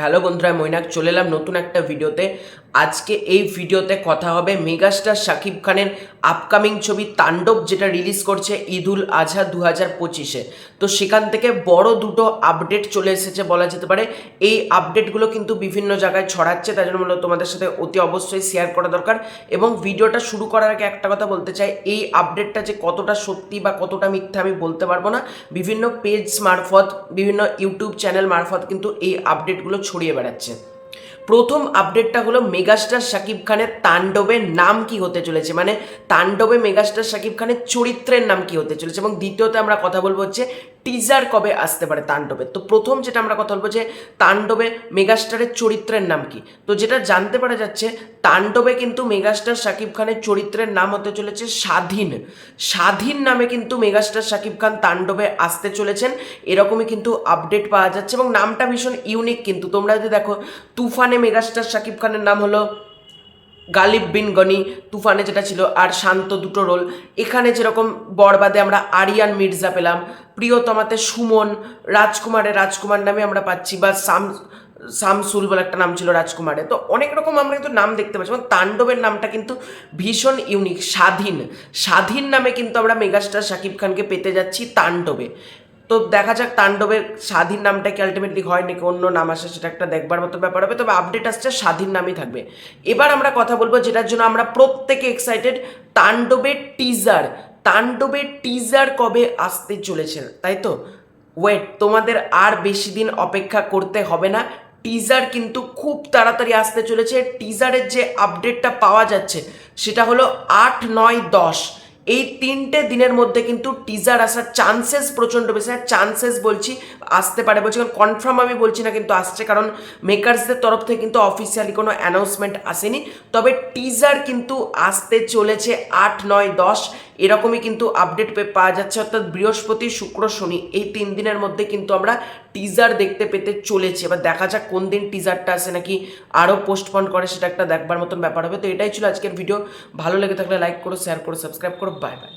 Hello বন্ধুরা, মৈনাক চলে এলাম নতুন একটা ভিডিওতে। আজকে এই ভিডিওতে কথা হবে মেগাস্টার শাকিব খানের আপকামিং ছবি তাণ্ডব, যেটা রিলিজ করছে ঈদুল আজহা 2025-এ। তো সেখান থেকে বড় দুটো আপডেট চলে এসেছে বলা যেতে পারে। এই আপডেটগুলো কিন্তু বিভিন্ন জায়গায় ছড়াচ্ছে, তাই জন্য তোমাদের সাথে অতি অবশ্যই শেয়ার করা দরকার। এবং ভিডিওটা শুরু করার আগে একটা কথা বলতে চাই, এই আপডেটটা যে কতটা সত্যি বা কতটা মিথ্যা আমি বলতে পারবো না। বিভিন্ন পেজ মারফত, বিভিন্ন ইউটিউব চ্যানেল মারফত কিন্তু এই আপডেটগুলো ছড়িয়ে বেড়াচ্ছে। প্রথম আপডেটটা হলো মেগাস্টার শাকিব খানের তাণ্ডবের নাম কি হতে চলেছে, মানে তাণ্ডবে মেগাস্টার শাকিব খানের চরিত্রের নাম কি হতে চলেছে। এবং দ্বিতীয়তে আমরা কথা বলবো হচ্ছে টিজার কবে আসতে পারে তাণ্ডবের। তো প্রথম যেটা আমরা কথা বলবো যে তাণ্ডবে মেগাস্টারের চরিত্রের নাম কি। তো যেটা জানতে পারা যাচ্ছে, তাণ্ডবে কিন্তু মেগাস্টার শাকিব খানের চরিত্রের নাম হতে চলেছে স্বাধীন। স্বাধীন নামে কিন্তু মেগাস্টার শাকিব খান তাণ্ডবে আসতে চলেছেন, এরকমই কিন্তু আপডেট পাওয়া যাচ্ছে। এবং নামটা ভীষণ ইউনিক কিন্তু। তোমরা যদি দেখো, তুফানে মেগাস্টার শাকিব খানের নাম হলো গালিব বিন গনি, তুফানে যেটা ছিল, আর শান্ত দুটো রোল। এখানে যেরকম বরবাদে আমরা আরিয়ান মির্জা পেলাম, প্রিয়তমাতে সুমন, রাজকুমার নামে আমরা পাচ্ছি, বা শামসুল বলে একটা নাম ছিল রাজকুমারে। তো অনেক রকম আমরা কিন্তু নাম দেখতে পাচ্ছি। এবং তাণ্ডবের নামটা কিন্তু ভীষণ ইউনিক, স্বাধীন। স্বাধীন নামে কিন্তু আমরা মেগাস্টার শাকিব খানকে পেতে যাচ্ছি তাণ্ডবে। তো দেখা যাক তাণ্ডবের স্বাধীন নামটা কি আলটিমেটলি হয় নাকি অন্য নাম আসে, সেটা একটা দেখবার মতো ব্যাপার হবে। তবে আপডেট আসছে স্বাধীন নামই থাকবে। এবার আমরা কথা বলবো যেটার জন্য আমরা প্রত্যেকে এক্সাইটেড, তাণ্ডবের টিজার। তাণ্ডবের টিজার কবে আসতে চলেছে, তাই তো? ওয়েট, তোমাদের আর বেশি দিন অপেক্ষা করতে হবে না। টিজার কিন্তু খুব তাড়াতাড়ি আসতে চলেছে। টিজারের যে আপডেটটা পাওয়া যাচ্ছে সেটা হলো 8, 9, 10, এই 3টে দিনের মধ্যে কিন্তু টিজার আসার চান্সেস প্রচণ্ড বেশি। চান্সেস বলছি, আসতে পারে বলছি, কারণ কনফার্ম আমি বলছি না, কিন্তু আসছে। কারণ মেকার্সদের তরফ থেকে কিন্তু অফিসিয়ালি কোনো অ্যানাউন্সমেন্ট আসেনি। তবে টিজার কিন্তু আসতে চলেছে 8, 9, 10, এরকমই কিন্তু আপডেট পাওয়া যাচ্ছে। অর্থাৎ বৃহস্পতি, শুক্র, শনি, এই 3 দিনের মধ্যে কিন্তু আমরা টিজার দেখতে পেতে চলেছি। এবার দেখা যাক কোন দিন টিজারটা আসে, নাকি আরও পোস্টপন করে, সেটা একটা দেখবার মতন ব্যাপার হবে। তো এটাই ছিল আজকের ভিডিও। ভালো লেগে থাকলে লাইক করো, শেয়ার করো, সাবস্ক্রাইব করো। Bye bye.